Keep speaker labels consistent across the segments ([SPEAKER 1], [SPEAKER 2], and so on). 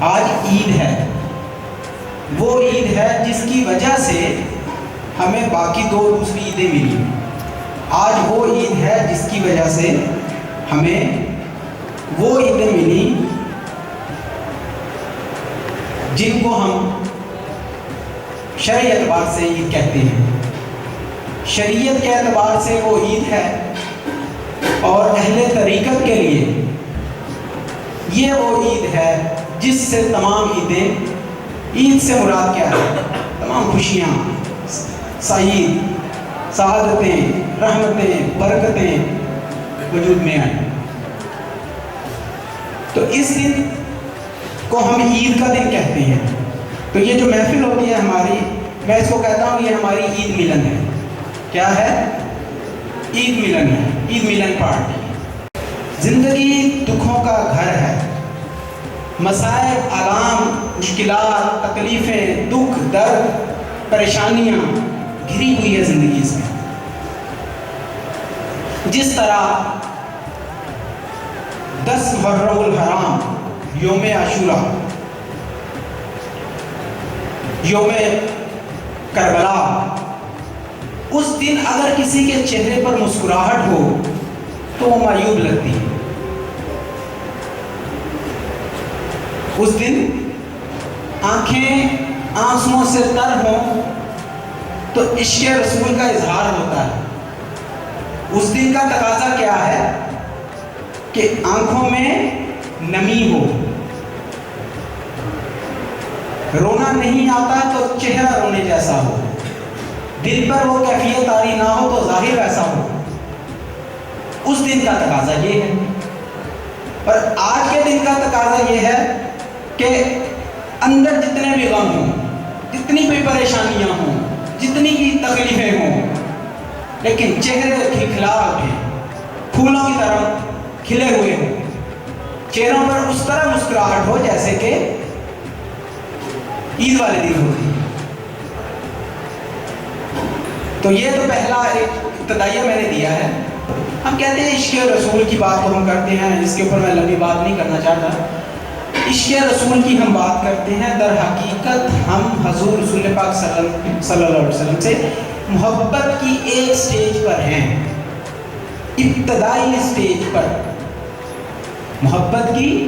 [SPEAKER 1] آج عید ہے، وہ عید ہے جس کی وجہ سے ہمیں باقی دوسری عیدیں ملی۔ آج وہ عید ہے جس کی وجہ سے ہمیں وہ عیدیں ملی جن کو ہم شرعی اعتبار سے عید کہتے ہیں۔ شریعت کے اعتبار سے وہ عید ہے، اور اہل طریقت کے لیے یہ وہ عید ہے جس سے تمام عیدیں، عید سے مراد کیا ہے؟ تمام خوشیاں، سعید، سعادتیں، رحمتیں، برکتیں وجود میں آئیں۔ تو اس دن کو ہم عید کا دن کہتے ہیں۔ تو یہ جو محفل ہوتی ہے ہماری، میں اس کو کہتا ہوں یہ ہماری عید ملن ہے۔ کیا ہے؟ عید ملن ہے، عید ملن پارٹی۔ زندگی دکھوں کا گھر ہے، مسائب، آلام، مشکلات، تکلیفیں، دکھ، درد، پریشانیاں گھری ہوئی ہے زندگی اس میں۔ جس طرح 10 محرم الحرام، یوم عاشورہ، یوم کربلا، اس دن اگر کسی کے چہرے پر مسکراہٹ ہو تو وہ معیوب لگتی ہے۔ اس دن آنکھیں آنسوؤں سے تر ہوں تو عشق رسول کا اظہار ہوتا ہے۔ اس دن کا تقاضا کیا ہے کہ آنکھوں میں نمی ہو، رونا نہیں آتا تو چہرہ رونے جیسا ہو، دل پر وہ کیفیت طاری نہ ہو تو ظاہر ویسا ہو۔ اس دن کا تقاضا یہ ہے۔ اور آج کے دن کا تقاضا یہ ہے کہ اندر جتنے بھی غم ہوں، جتنی بھی پریشانیاں ہوں، جتنی بھی تکلیفیں ہوں، لیکن چہرے کھلکھلا اٹھیں، پھولوں کی طرح کھلے ہوئے ہوں، چہروں پر اس طرح مسکراہٹ ہو جیسے کہ عید والے دن ہوتی ہے۔ تو یہ تو پہلا ایک ابتدائیہ میں نے دیا ہے۔ ہم کہتے ہیں عشق رسول کی بات تو ہم کرتے ہیں، اس کے اوپر میں لمبی بات نہیں کرنا چاہتا۔ عشق رسول کی ہم بات کرتے ہیں، در حقیقت ہم حضور رسول پاک صلی اللہ علیہ وسلم سے محبت کی ایک سٹیج پر ہیں، ابتدائی سٹیج پر، محبت کی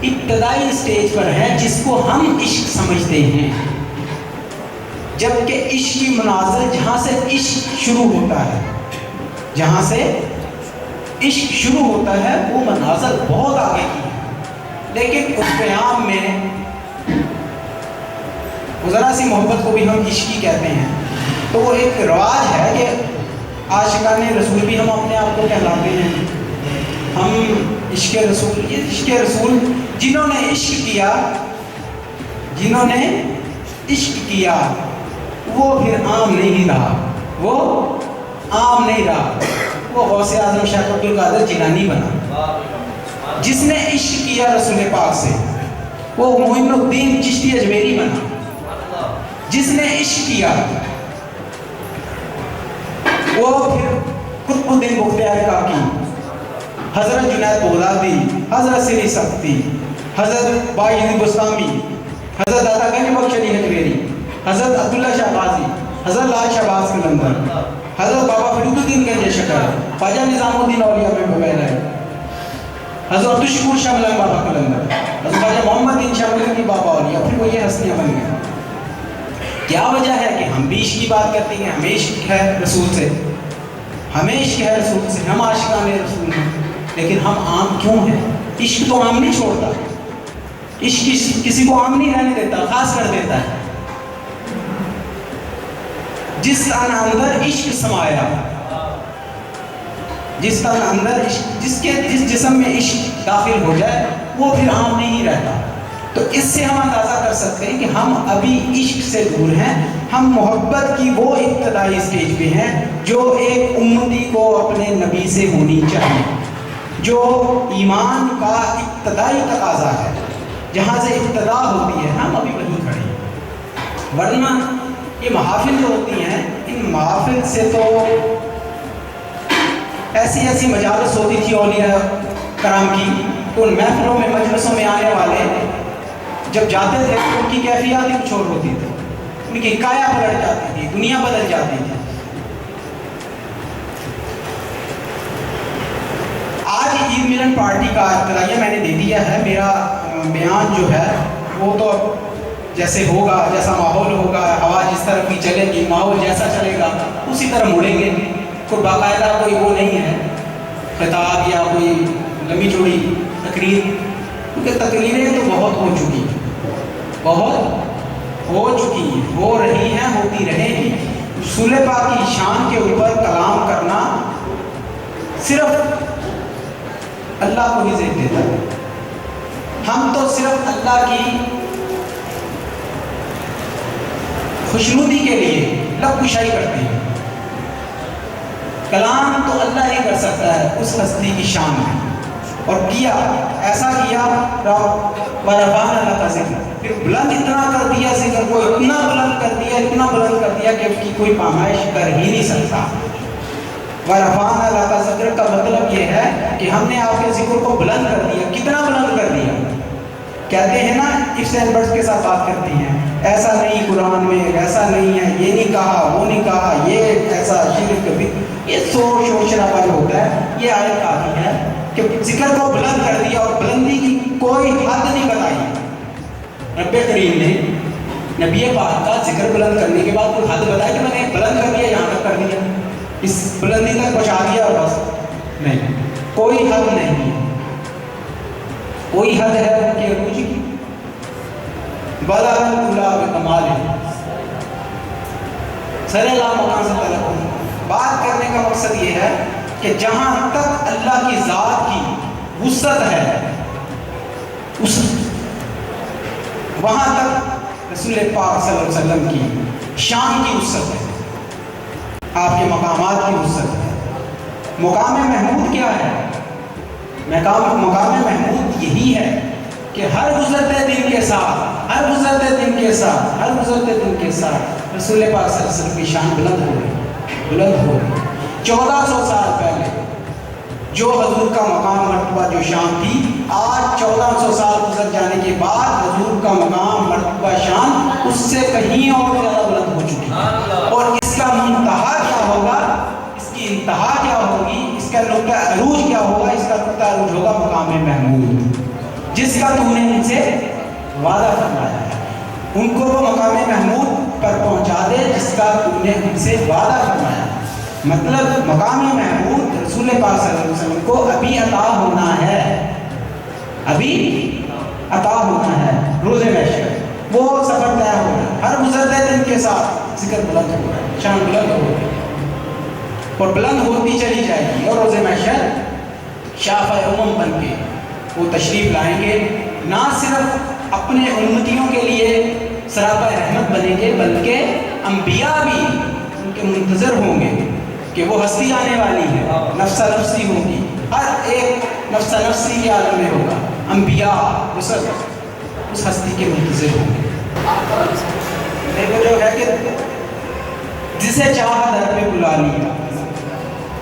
[SPEAKER 1] ابتدائی سٹیج پر ہیں جس کو ہم عشق سمجھتے ہیں۔ جبکہ عشق کی منازل جہاں سے عشق شروع ہوتا ہے، جہاں سے عشق شروع ہوتا ہے وہ منازل بہت آگے کی ہے، لیکن اس قیام میں ذرا سی محبت کو بھی ہم عشقی کہتے ہیں۔ تو وہ ایک رواج ہے کہ عاشقان رسول بھی ہم اپنے آپ کو کہلاتے ہیں۔ ہم عشق رسول، یہ عشق رسول جنہوں نے عشق کیا، جنہوں نے عشق کیا وہ پھر عام نہیں رہا، وہ عام نہیں رہا، وہ غوث اعظم شیخ عبد القادر جیلانی بنا۔ جس نے عشق کیا رسول پاک سے وہ معین الدین چشتی اجمیری بنا۔ جس نے عشق کیا وہ پھر قطب الدین بختیار کاکی، حضرت جنید بغدادی، حضرت سری سختی، حضرت باعث بستامی، حضرت داتا گنج بخش علی حجویری، حضرت عبداللہ شاہ غازی، حضرت لال شہباز قلندر، حضرت بابا فرید الدین گنج شکر، خواجہ نظام الدین اولیاء میں بغیر، حضرت عبدالشکور شاہ ملنگ بابا قلندر، حضرت خواجہ محمد بن شاہ ملنگ بابا اولیاء، پھر وہ یہ ہستیاں بن گئے۔ کیا وجہ ہے کہ ہم بھی عشق کی بات کرتے ہیں، ہمیں عشق ہے رسول سے، ہمیں عشق ہے رسول سے، ہم عاشقان رسول ہیں، لیکن ہم عام کیوں ہیں؟ عشق تو عام نہیں چھوڑتا، عشق کسی کو عام نہیں رہنے دیتا، خاص کر دیتا ہے۔ جس تن اندر عشق سمایا، جس تن اندر عشق، جس جسم میں عشق داخل ہو جائے وہ پھر عام نہیں رہتا۔ تو اس سے ہم اندازہ کر سکتے ہیں کہ ہم ابھی عشق سے دور ہیں، ہم محبت کی وہ ابتدائی سٹیج پہ ہیں جو ایک امتی کو اپنے نبی سے ہونی چاہیے، جو ایمان کا ابتدائی تقاضا ہے، جہاں سے ابتدا ہوتی ہے، ہم ابھی وہیں کھڑے ہیں۔ ورنہ یہ محافل جو ہوتی ہیں، ان محافل سے تو ایسی ایسی مجالس ہوتی تھی اولیاء کرام کی، تو ان محفلوں میں مجلسوں میں آنے والے جب جاتے تھے تو ان کی کیفیات ہی کچھ اور ہوتی تھی، ان کی کایا پلٹ جاتی تھی، دنیا بدل جاتی تھی۔ آج عید ملن پارٹی کا اطلاعیہ میں نے دے دیا ہے، میرا بیان جو ہے وہ تو جیسے ہوگا، جیسا ماحول ہوگا، ہوا جس طرف بھی چلے گی، ماحول جیسا چلے گا اسی طرح مڑیں گے۔ کوئی باقاعدہ کوئی وہ نہیں ہے خطاب یا کوئی لمبی چوڑی تقریر، کیونکہ تقریریں تو بہت ہو چکی ہیں، بہت ہو چکی ہیں، ہو رہی ہیں، ہوتی رہیں گی۔ رسول پاک کی شان کے اوپر کلام کرنا صرف اللہ کو ہی زیب دیتا ہے۔ ہم تو صرف اللہ کی خوشنودی کے لیے لب کشائی کرتے ہیں، کلام تو اللہ ہی کر سکتا ہے اس ہستی کی شان میں، اور کیا ایسا کیا ورفعنا لک ذکرک، پھر بلند اتنا کر دیا ذکر کو، اتنا بلند کر دیا، اتنا بلند کر دیا کہ اس کی کوئی پامائش کر ہی نہیں سکتا۔ ورفعنا لک ذکرک کا مطلب یہ ہے کہ ہم نے آپ کے ذکر کو بلند کر دیا۔ کتنا بلند کر دیا؟ کہتے ہیں نا ifs and buts کے ساتھ بات کرتی ہیں، ایسا نہیں قرآن میں، ایسا نہیں ہے، یہ نہیں کہا، وہ نہیں کہا، یہ ایسا شرک کبھی، یہ شور شرابہ جو ہوتا ہے، یہ آیت کافی ہے کہ ذکر کو بلند کر دیا، اور بلندی کی کوئی حد نہیں بتائی۔ رب کریم نے نبی پاک کا ذکر بلند کرنے کے بعد کوئی حد بتائی کہ میں نے بلند کر دیا، یہاں تک کر دیا، اس بلندی تک پہنچا دیا، اور بس نہیں، کوئی حد نہیں، کوئی حد ہے کہ عروج کی بلا العلا بکمال، سر اللہ مقام سے طلب۔ بات کرنے کا مقصد یہ ہے کہ جہاں تک اللہ کی ذات کی وسعت ہے وہاں تک رسول پاک صلی اللہ علیہ وسلم کی شان کی وسعت ہے، آپ کے مقامات کی وسعت ہے۔ مقام محمود کیا ہے؟ مقام محمود یہی ہے کہ ہر گزرتے دن کے ساتھ، ہر گزرتے دن کے ساتھ، ہر گزرتے دن کے ساتھ رسول پاک صلی اللہ علیہ وسلم کی شان بلند ہو رہی، بلند ہو رہی۔ 1400 سال پہلے جو حضور کا مقام مرتبہ جو شان تھی، آج 1400 سال گزر جانے کے بعد حضور کا مقام مرتبہ شان اس سے کہیں اور زیادہ بلند ہو چکی ہے، اور اس کا منتہا کیا ہوگا، اس کی انتہا کیا ہوگی، اس کا نقطہ عروج کیا ہوگا؟ اس کا نقطہ عروج ہوگا مقام محمود، جس کا تو نے ان سے وعدہ فرمایا ہے۔ ان کو وہ مقام محمود پر پہنچا دے جس کا تو نے ان سے وعدہ فرمایا۔ مطلب مقام محمود رسول پاک صلی اللہ علیہ وسلم کو ابھی عطا ہونا ہے، ابھی عطا ہونا ہے روز محشر، وہ سفر طے ہونا ہے۔ ہر گزرتے دن کے ساتھ ذکر بلند ہو رہا ہے، شان بلند ہو رہی ہے، اور بلند ہوتی چلی جائے گی، اور روز محشر شافع امم بن کے وہ تشریف لائیں گے، نہ صرف اپنے امتیوں کے لیے سراپا رحمت بنیں گے، بلکہ انبیاء بھی ان کے منتظر ہوں گے کہ وہ ہستی آنے والی ہے، نفسہ نفسی ہوگی، ہر ایک نفسہ نفسی کے عالم میں ہوگا، انبیاء رسل اس ہستی کے منتظر ہوں گے۔ دیکھو جو ہے کہ جسے چاہا در پہ بلا لیا،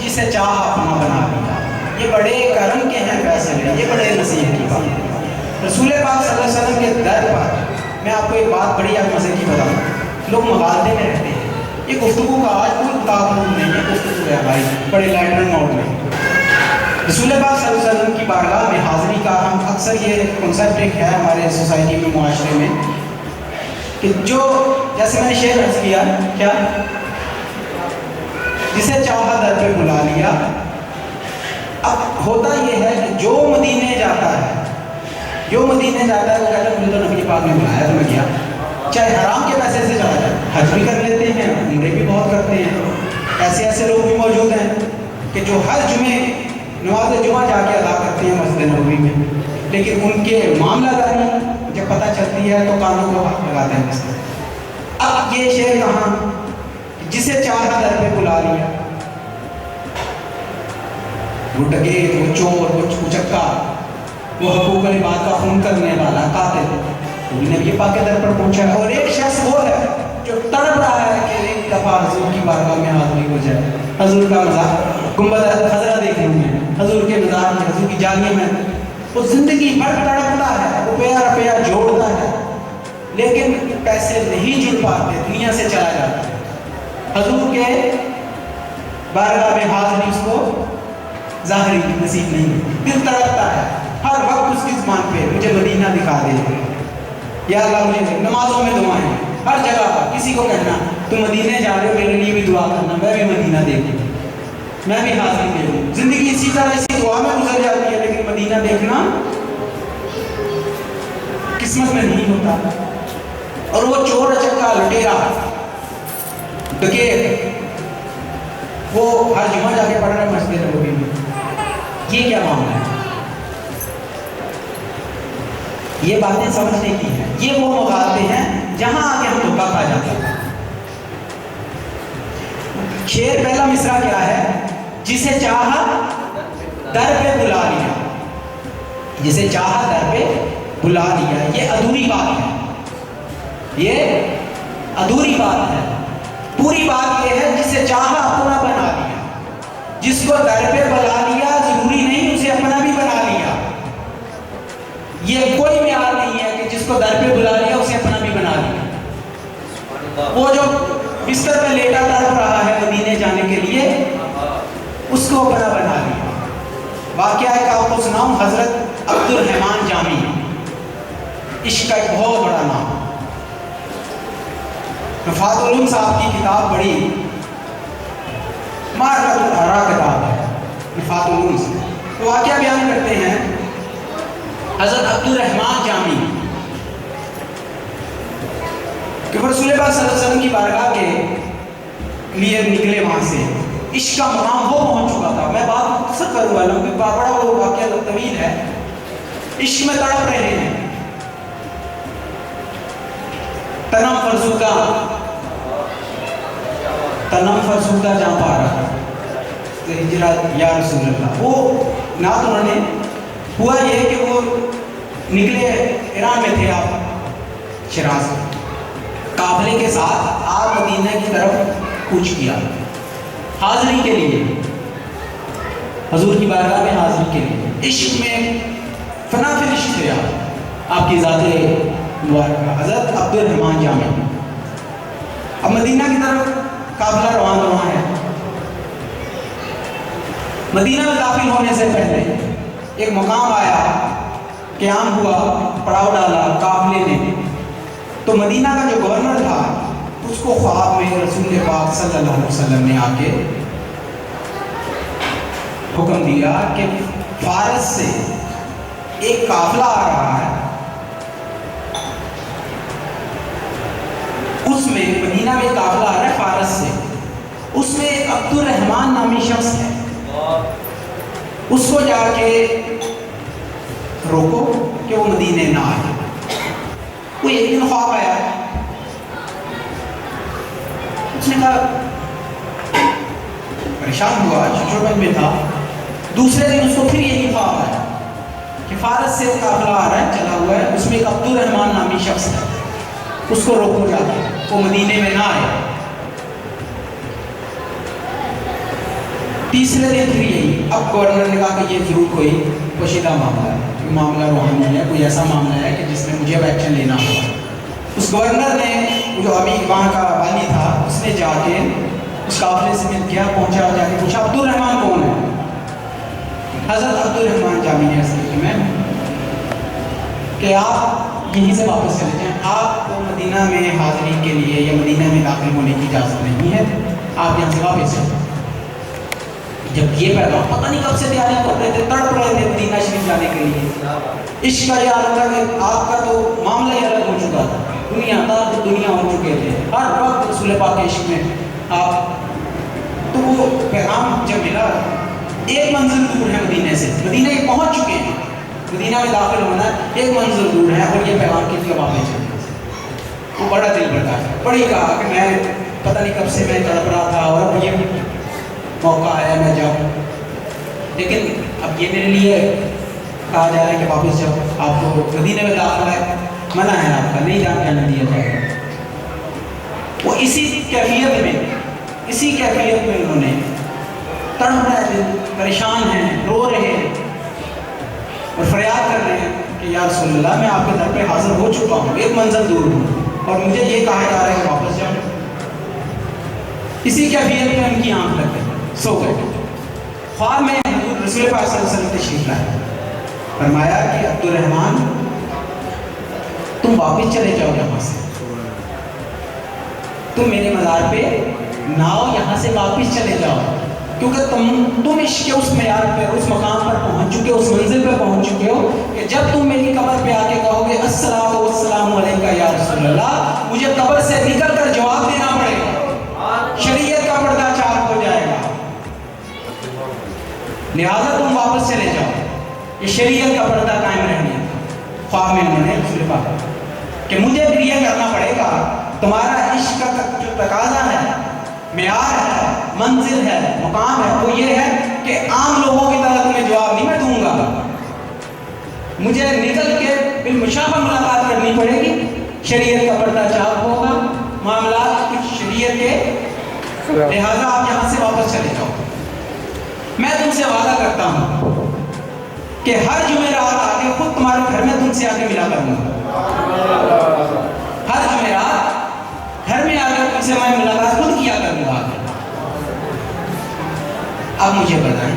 [SPEAKER 1] جسے چاہا اپنا بنا لیا، یہ بڑے کرم کے ہیں فیصلے، یہ بڑے نصیب کی بات ہے۔ رسول پاک صلی اللہ علیہ وسلم کے در پر میں آپ کو ایک بات بڑی مزے کی بتاؤں، لوگ مغالطے میں رہتے ہیں، یہ گفتگو کا آج کوئی کتاب نہیں ہے، گفتگو ہے بھائی بڑے لائٹر موڈ میں۔ رسول پاک صلی اللہ علیہ وسلم کی بارگاہ میں حاضری کا ہم اکثر یہ کنسیپٹ ایک ہے ہمارے سوسائٹی میں، معاشرے میں، کہ جو جیسے میں نے شعر عرض کیا کیا جسے چاہا در پہ بلا لیا۔ اب ہوتا یہ ہے کہ جو مدینے جاتا ہے، جو مدینے جاتا ہے وہ کہتا ہے مجھے تو نبی پاک نے بلایا تو میں گیا، چاہے حرام کے پیسے سے چلا جائے، حج بھی کر لیتے ہیں، عمرے بھی بہت کرتے ہیں۔ ایسے لوگ بھی موجود ہیں کہ جو ہر جمعے نماز جمعہ جا کے ادا کرتے ہیں مسجد نبوی میں، لیکن ان کے معاملہ داری جب پتہ چلتی ہے تو کانوں کو ہاتھ لگاتے ہیں مسجد۔ اب یہ شعر کہاں، جسے چاہا در پہ بلا لیا، وہ ڈکیت، وہ چور، وہ چکا، وہ حقوق العباد کا خون کرنے والا قاتل، وہ بھی نبی پاک کے در پر پہنچا ہے۔ اور ایک شخص وہ ہے جو تڑپ رہا ہے کہ ایک دفعہ حضور کی بارگاہ میں حاضری ہو جائے، حضور کا مزار گنبد خضرا دیکھنے میں، حضور کے مزار میں، حضور کی جالیے میں، وہ زندگی بھر تڑپتا ہے، روپیہ جوڑتا ہے، پیسے نہیں جڑ پاتے، دنیا سے چلا جاتا ہے، حضور کے بارگاہ میں حاضری اس کو ظاہری نصیب نہیں ہے، دل تڑپتا ہے ہر وقت اس کی زبان پہ مجھے مدینہ دکھا دے، یا اللہ مجھے نمازوں میں دعائیں، ہر جگہ کسی کو کہنا تم مدینے جا رہے ہو میرے لیے بھی دعا کرنا، میں بھی مدینہ دیکھوں، میں بھی حاضری دے لوں۔ زندگی اسی طرح اسی دعا میں گزر جاتی ہے، لیکن مدینہ دیکھنا قسمت میں نہیں ہوتا۔ اور وہ چور چکا لٹیرا ڈکیت وہ ہر جمعہ جا کے پڑھ رہے مسجد نبوی میں، یہ کیا معاملہ ہے؟ یہ باتیں سمجھنے کی ہیں، یہ وہ مغالطے ہیں جہاں آ کے ہم دھوکہ کھا جاتے ہیں۔ شعر پہلا مصرع کیا ہے؟ جسے چاہا در پہ بلا لیا، جسے چاہا در پہ بلا لیا، یہ ادھوری بات ہے، یہ ادھوری بات ہے۔ پوری بات یہ ہے جسے چاہا اپنا بنا لیا، جس کو در پہ بلا لیا ضروری نہیں اسے اپنا بھی بنا لیا، یہ کوئی معیار نہیں ہے کہ جس کو در پہ بلا لیا اسے اپنا بھی بنا لیا۔ وہ جو بستر پہ لیٹا تڑپ رہا ہے مدینے جانے کے لیے، اس کو اپنا بنا لیا۔ واقعہ ایک آپ کو سناؤں، حضرت عبد الرحمن جامی، عشق کا ایک بہت بڑا نام، رفعت العلوم صاحب کی کتاب بڑی معرفت الآراء کتاب ہے رفعت العلوم سے، تو واقعہ بیان کرتے ہیں حضرت عبد الرحمن جامی کہ رسول پاک صلی اللہ علیہ وسلم کی بارگاہ کے لیے نکلے، وہاں سے عشق کا مقام وہ پہنچ چکا تھا۔ میں بات مختصر کروں والا ہوں کہ بڑا وہ واقعہ طویل ہے۔ عشق میں تڑپ رہے ہیں، تنم فرسودہ جہاں پارا ہجرت یا رسول اللہ، وہ نعت انہوں نے، ہوا یہ کہ وہ نکلے، ایران میں تھے آپ، شیراز قافلے کے ساتھ آپ مدینہ کی طرف کوچ کیا حاضری کے لیے، حضور کی بارگاہ میں حاضری کے لیے۔ عشق میں فنا فی العشق تھے آپ کی ذات مبارکہ حضرت عبد الرحمن جامی۔ اب مدینہ کی طرف قافلہ روان ہے۔ مدینہ میں داخل ہونے سے پہلے ایک مقام آیا، قیام ہوا، پڑاؤ ڈالا قافلے نے، تو مدینہ کا جو گورنر تھا اس کو خواب میں رسول پاک صلی اللہ علیہ وسلم نے آ کے حکم دیا کہ فارس سے ایک قافلہ آ رہا ہے، اس میں مدینہ میں قافلہ آ رہا ہے فارس سے، اس میں ایک عبد الرحمن نامی شخص ہے، اس کو جا کے روکو کہ وہ مدینے نہ آئے۔ وہ ایک دن خواب آیا، اس نے کہا پریشان ہوا، ششوبت میں تھا۔ دوسرے دن اس کو پھر یہی خواب آیا کہ فارس سے قافلہ آ رہا ہے، چلا ہوا ہے، اس میں ایک عبد الرحمن نامی شخص ہے، اس کو روکو جا کے وہ مدینے میں نہ آئے۔ تیسرے دن پھر یہی، اب گورنر نے کہا کہ یہ ضرور کوئی پوشیدہ معاملہ ہے، کوئی معاملہ روحانی ہے، کوئی ایسا معاملہ ہے کہ جس میں مجھے اب ایکشن لینا ہوگا۔ اس گورنر نے، جو ابھی وہاں کا والی تھا، اس نے جا کے اس قافلے سے مل کیا، پہنچا، جا کے پوچھا عبد الرحمن کون ہے؟ حضرت عبد الرحمن جامی نے عرض کی میں کہ آپ یہیں سے واپس چلے جائیں، آپ کو مدینہ میں حاضری کے لیے یا مدینہ میں داخل ہونے کی اجازت نہیں ہے، آپ یہاں سے واپس چلے جائیں۔ جب یہ پیغام پتہ نہیں کب سے تیاری کر رہے تھے، تڑپ رہے تھے مدینہ شریف جانے کے لیے، عشق کا یہ عالم تھا کہ آپ کا تو معاملہ ہی الگ ہو چکا تھا، دنیا ہو چکے تھے، ہر وقت رسول پاک کے عشق میں آپ، تو وہ پیغام جب ملا، ایک منزل دور ہے مدینے سے، مدینہ پہنچ چکے ہیں، مدینہ میں داخل ہونا ہے، ایک منزل دور ہے، اور یہ پیغام کی جب آپ نے چلے، وہ بڑا دل برداشت، بڑی کہا کہ میں پتہ نہیں کب سے میں تڑپ رہا تھا، اور اب یہ موقع آیا میں جاؤں، لیکن اب یہ میرے لیے کہا جا رہا ہے کہ واپس جاؤ، آپ کو مدینے میں داخل ہے، منع ہے آپ کا، نہیں جانے دیا جائے گا۔ وہ اسی کیفیت میں انہوں نے تڑپ رہے تھے، پریشان ہیں، رو رہے ہیں اور فریاد کر رہے ہیں کہ یا رسول اللہ میں آپ کے در پہ حاضر ہو چکا ہوں، ایک منزل دور ہوں، اور مجھے یہ کہا جا رہا ہے کہ واپس جاؤں. اسی کیفیت میں ان کی آنکھ لگ گئی, سو گئے. خواب میں حضور رسول پاک صلی اللہ علیہ وسلم تشریف لائے, فرمایا کہ عبد الرحمن تم واپس چلے جاؤ یہاں سے, تم میرے مزار پہ نہ آؤ, یہاں سے واپس چلے جاؤ, کیونکہ تم عشق کے اس معیار پہ, اس مقام پر پہنچ چکے ہو, اس منزل پہ پہنچ چکے ہو کہ جب تم میری قبر پہ آ کے کہو گے السلام والسلام علیکہ یا رسول اللہ, مجھے قبر سے نکل کر جواب دینا پڑے گا, شریعت کا پردہ چاک ہو جائے گا. لہذا تم واپس چلے جاؤ, یہ شریعت کا پردہ قائم رہنے. خواب میں انہوں نے رسول پاک کہ مجھے بھی یہ کرنا پڑے گا, تمہارا عشق کا جو تقاضا ہے, معیار ہے, منزل ہے, مقام ہے, وہ یہ ہے کہ عام لوگوں کی طرح تمہیں جواب نہیں میں دوں گا, مجھے نکل کے بالمشافہ ملاقات کرنی پڑے گی, شریعت کا پردہ چاک ہوگا, معاملات کچھ شریعت کے, لہذا آپ یہاں سے واپس چلے جاؤ. میں تم سے وعدہ کرتا ہوں کہ ہر جمعرات آ کے خود تمہارے گھر میں تم سے آ کے ملا کروں گا, ہر جمعرات گھر میں آ کر تم سے میں ملاقات خود کیا کروں گا. اب مجھے بتائیں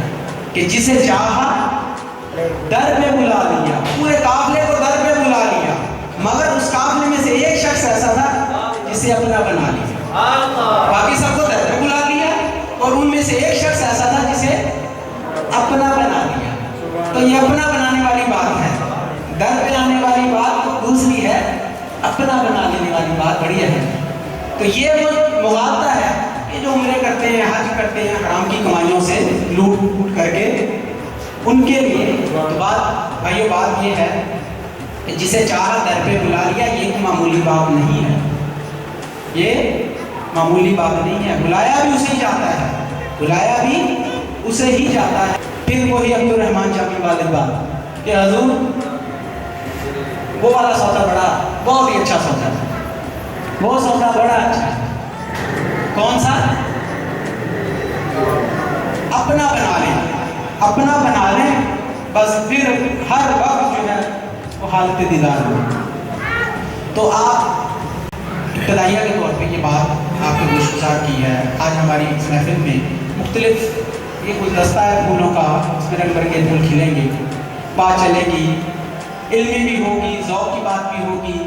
[SPEAKER 1] کہ جسے چاہا در پہ بلا لیا, پورے قافلے کو در پہ بلا لیا, مگر اس قافلے میں سے ایک شخص ایسا تھا جسے اپنا بنا لیا, باقی سب کو در پہ بلا لیا, اور ان میں سے ایک شخص ایسا تھا جسے اپنا بنا لیا. تو یہ اپنا بنانے والی بات ہے, در پہ آنے والی بات دوسری ہے, اپنا بنا لینے والی بات بڑی ہے. تو یہ وہ مغالطہ ہے کہ جو عمرے کرتے ہیں, حج کرتے ہیں, حرام کی کمائیوں سے لوٹ پوٹ کر کے, ان کے لیے تو بات بھائیو بات یہ ہے کہ جسے چاہا در پہ بلا لیا, یہ کوئی معمولی بات نہیں ہے, یہ معمولی بات نہیں ہے. بلایا بھی اسے ہی جاتا ہے, بلایا بھی اسے ہی جاتا ہے. پھر وہی عبد الرحمن جامی والد بات کہ حضور وہ والا سودا بڑا بہت ہی اچھا سودا ہے, وہ سودا بڑا اچھا ہے. کون سا؟ اپنا بنا لیں, اپنا بنا لیں, بس پھر ہر وقت جو ہے وہ حالت دیدار ہو. تو آپ ابتدائیہ کے طور پہ یہ بات آپ کو گوش گزار کی ہے. آج ہماری اس محفل میں مختلف یہ گلدستہ ہے پھولوں کا, اس میں رنگ برنگے پھول کھلیں گے, بات چلے گی, علمی بھی ہوگی, ذوق کی بات بھی ہوگی,